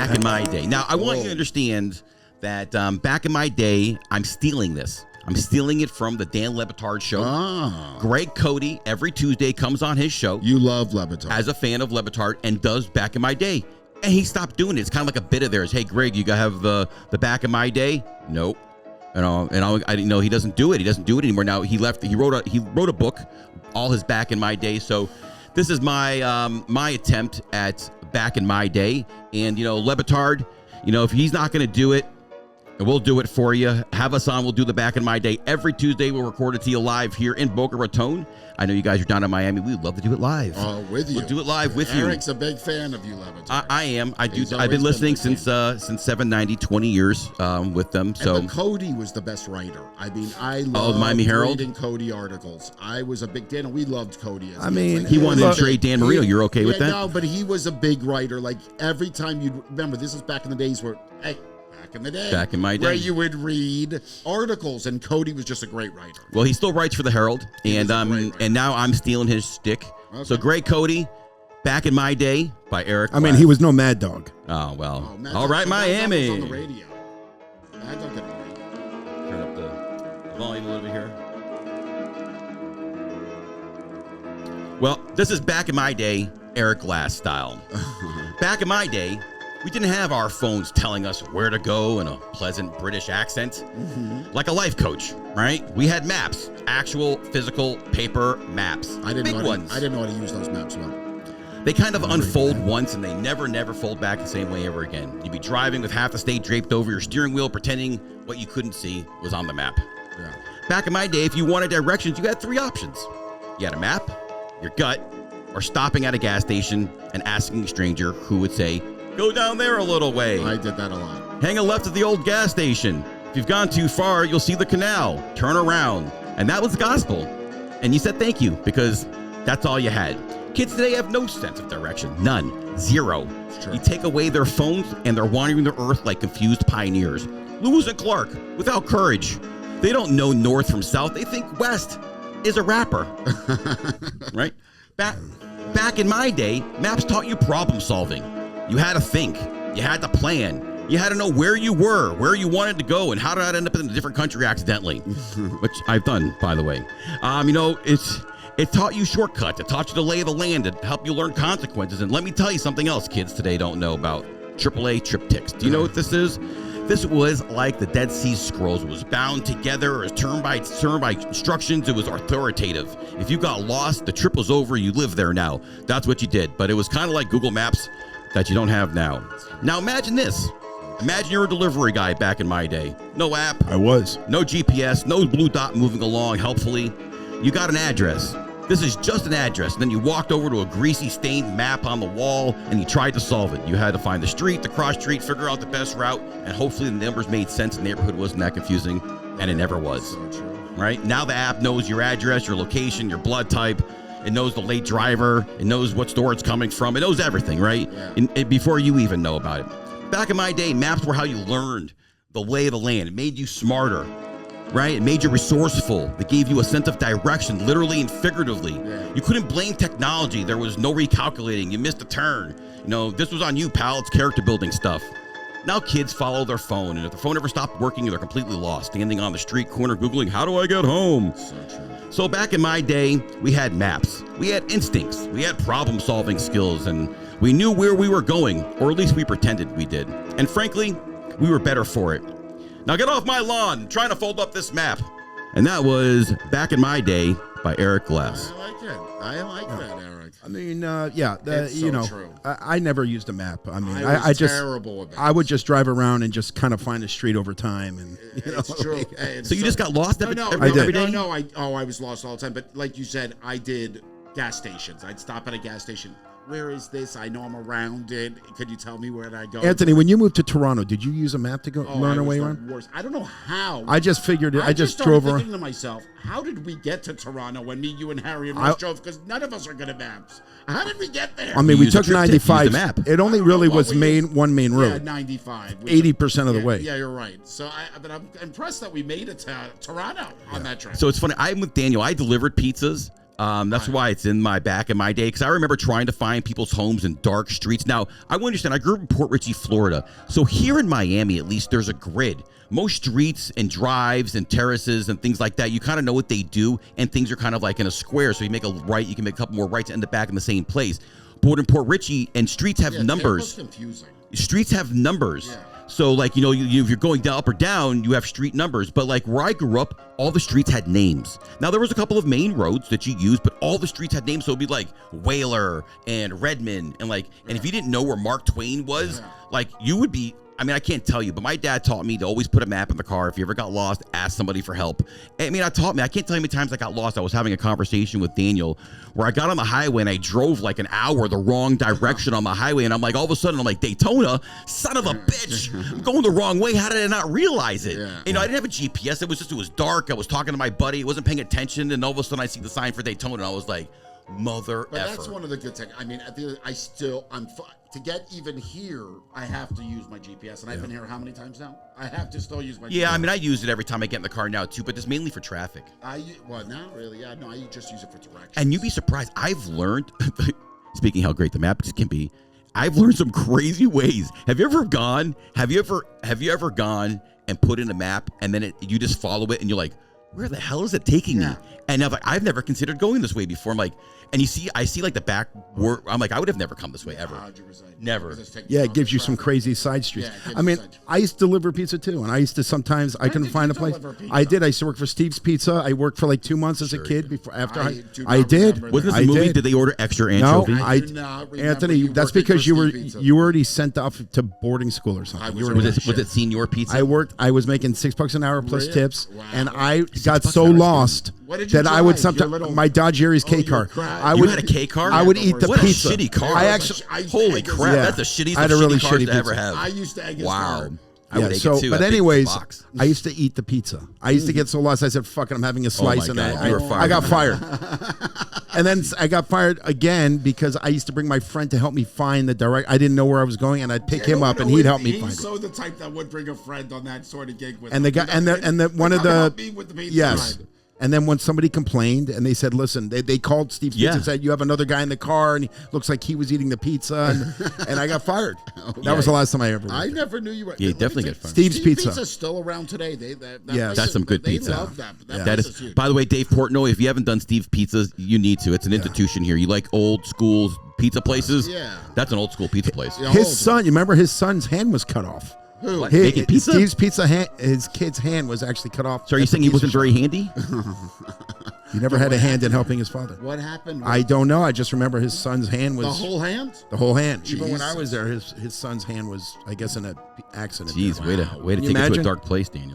back in my day. Now, I want you to understand that back in my day, I'm stealing this. I'm stealing it from the Dan LeBatard Show. Greg Cote every Tuesday comes on his show. You love LeBatard. As a fan of LeBatard and does back in my day. And he stopped doing it. It's kind of like a bit of theirs. Hey, Greg, you got to have the back in my day? Nope. I didn't know he doesn't do it. He doesn't do it anymore. Now he left. He wrote a book, all his back in my day. So this is my my attempt at back in my day. And LeBatard, if he's not going to do it, and we'll do it for you. Have us on. We'll do the back in my day every Tuesday. We'll record it to you live here in Boca Raton. I know you guys are down in Miami. We'd love to do it live. With you. We'll do it live with you. Eric's a big fan of you, LeBatard. I am. I've been listening since 790, 20 years with them. So Cody was the best writer. I mean, I love the Miami Herald? reading Cody articles. I was a big Dan, and we loved Cody. He wanted to trade Dan Marino. You're okay with that? No, but he was a big writer. Like every time you'd remember, this is back in the days where, back in my day, where you would read articles, and Cody was just a great writer. Well, he still writes for the Herald, and now I'm stealing his stick. Okay. So Greg Cote, back in my day by Eric. He was no Mad Dog. Oh well. All right, Miami. On the radio. Mad Dog on the radio. Turn up the volume a little bit here. Well, this is back in my day, Eric Glass style. Back in my day, we didn't have our phones telling us where to go in a pleasant British accent. Like a life coach, right? We had maps, actual physical paper maps. I didn't know how to use those maps well. They kind of unfold once and they never fold back the same way ever again. You'd be driving with half the state draped over your steering wheel, pretending what you couldn't see was on the map. Yeah. Back in my day, if you wanted directions, you had 3 options. You had a map, your gut, or stopping at a gas station and asking a stranger who would say, "Go down there a little way." I did that a lot. Hang a left at the old gas station. If you've gone too far, you'll see the canal. Turn around. And that was the gospel. And you said thank you because that's all you had. Kids today have no sense of direction. None. Zero. You take away their phones and they're wandering the earth like confused pioneers. Lewis and Clark, without courage. They don't know north from south. They think west is a rapper. Right? Back in my day, maps taught you problem solving. You had to think. You had to plan. You had to know where you were, where you wanted to go, and how did I end up in a different country accidentally, which I've done, by the way. It taught you shortcuts. It taught you the lay of the land. It helped you learn consequences. And let me tell you something else kids today don't know about. Triple A Triptychs. Do you know what this is? This was like the Dead Sea Scrolls. It was bound together. It was turn by instructions. It was authoritative. If you got lost, the trip was over. You live there now. That's what you did. But it was kind of like Google Maps that you don't have now. Now imagine this. Imagine you're a delivery guy back in my day. No app. I was. No GPS. No blue dot moving along helpfully. You got an address. This is just an address. And then you walked over to a greasy stained map on the wall and you tried to solve it. You had to find the street, the cross street, figure out the best route, and hopefully the numbers made sense. The neighborhood wasn't that confusing, and it never was. So true. Right? Now the app knows your address, your location, your blood type. It knows the late driver. It knows what store it's coming from. It knows everything, right? Yeah. And before you even know about it. Back in my day, maps were how you learned the lay of the land. It made you smarter, right? It made you resourceful. It gave you a sense of direction, literally and figuratively. Yeah. You couldn't blame technology. There was no recalculating. You missed a turn. This was on you, pal. It's character building stuff. Now kids follow their phone, and if their phone ever stopped working, they're completely lost, standing on the street corner Googling, how do I get home? So true. So back in my day, we had maps, we had instincts, we had problem-solving skills, and we knew where we were going, or at least we pretended we did. And frankly, we were better for it. Now get off my lawn, I'm trying to fold up this map. And that was Back in My Day by Eric Glass. I like it. I like that, Eric. I mean, It's so true. I never used a map. I mean, I was just terrible about it. I would just drive around and just kind of find a street over time, and It's true. So you just got lost every I day? did. I was lost all the time. But like you said, I did gas stations. I'd stop at a gas station. Where is this? I know I'm around it. Could you tell me where I go? Anthony, when you moved to Toronto, did you use a map to go learn our way around? Worse. I don't know how. I just figured it. I just started drove around. thinking to myself, how did we get to Toronto when me, you, and Harry and Russ drove? Because none of us are good at maps. How did we get there? I mean, we took 95. map. It only really was one main Yeah, road. 95. 80% of the way. Yeah, you're right. So, but I'm impressed that we made it to Toronto on that trip. So it's funny. I'm with Daniel. I delivered pizzas That's why it's in my back in my day, because I remember trying to find people's homes in dark streets. Now, I understand, I grew up in Port Richey, Florida. So here in Miami, at least, there's a grid. Most streets and drives and terraces and things like that, you kind of know what they do, and things are kind of like in a square. So you make a right, you can make a couple more rights and end up back in the same place. But in Port Richey, and streets have numbers. Confusing. Streets have numbers. Yeah. So, like, if you're going down, up or down, you have street numbers. But, like, where I grew up, all the streets had names. Now, there was a couple of main roads that you used, but all the streets had names. So it'd be, like, Whaler and Redmond. And, like, and if you didn't know where Mark Twain was, like, you would be... I mean, I can't tell you, but my dad taught me to always put a map in the car. If you ever got lost, ask somebody for help. I mean, I can't tell you how many times I got lost. I was having a conversation with Daniel where I got on the highway and I drove like an hour the wrong direction on the highway. And I'm like, all of a sudden, I'm like, Daytona, son of a bitch, I'm going the wrong way. How did I not realize it? I didn't have a GPS. It was dark. I was talking to my buddy. He wasn't paying attention. And all of a sudden, I see the sign for Daytona. And I was like, mother But effer. that's one of the good things. I mean, at the I'm to get even here, I have to use my GPS. And I've been here how many times now? I have to still use my GPS. Yeah, I mean, I use it every time I get in the car now, too, but it's mainly for traffic. Well, not really. Yeah, no, I just use it for directions. And you'd be surprised. I've learned, speaking how great the map can be, I've learned some crazy ways. Have you ever gone and put in a map and then you just follow it and you're like, where the hell is it taking me? And I'm like, I've never considered going this way before. I'm like, and I see like the back word. I'm like, I would have never come this way ever. 100%. Never. Yeah, it gives you some crazy side streets. I mean, I used to deliver pizza too, and I used to sometimes I couldn't find a place. I did. I used to work for Steve's Pizza. I worked for like 2 months as a kid before I did. Wasn't this a movie? Did they order extra anchovy? No, Anthony, that's because you already sent off to boarding school or something. Was it Senior Pizza? I was making $6 an hour plus tips, and I got so lost that I would sometimes my Dodge Aries K car. You had a K car? I would eat the What pizza. a shitty car. Holy crap, that's the shittiest I had a really shitty cars shitty to ever have. I used to egg his car. I would take it too. But anyways, I used to eat the pizza. I used to get so lost. I said, "Fuck it, I'm having a slice," and I got fired. And then I got fired again because I used to bring my friend to help me find the direct. I didn't know where I was going, and I'd pick him up, and he'd help me find it. He's so the type that would bring a friend on that sort of gig with him. And the guy, and the one of the yes. And then when somebody complained and they said, listen, they called Steve's Pizza and said, you have another guy in the car and he looks like he was eating the pizza. And I got fired. That was the last time I ever I never knew you were. Yeah, definitely get fired. Steve's Pizza. Pizza's still around today. That's some good pizza. They love that. That is, by the way, Dave Portnoy, if you haven't done Steve's Pizzas, you need to. It's an institution here. You like old school pizza places? Yeah. That's an old school pizza place. His son, you remember his son's hand was cut off. Who? Making pizza? Steve's Pizza, his kid's hand was actually cut off. So are you saying he wasn't very handy? He never had a hand in helping his father. What happened? I don't know. I just remember his son's hand was... The whole hand? The whole hand. Even when I was there, his son's hand was, I guess, in an accident. Jeez, way to take it to a dark place, Daniel.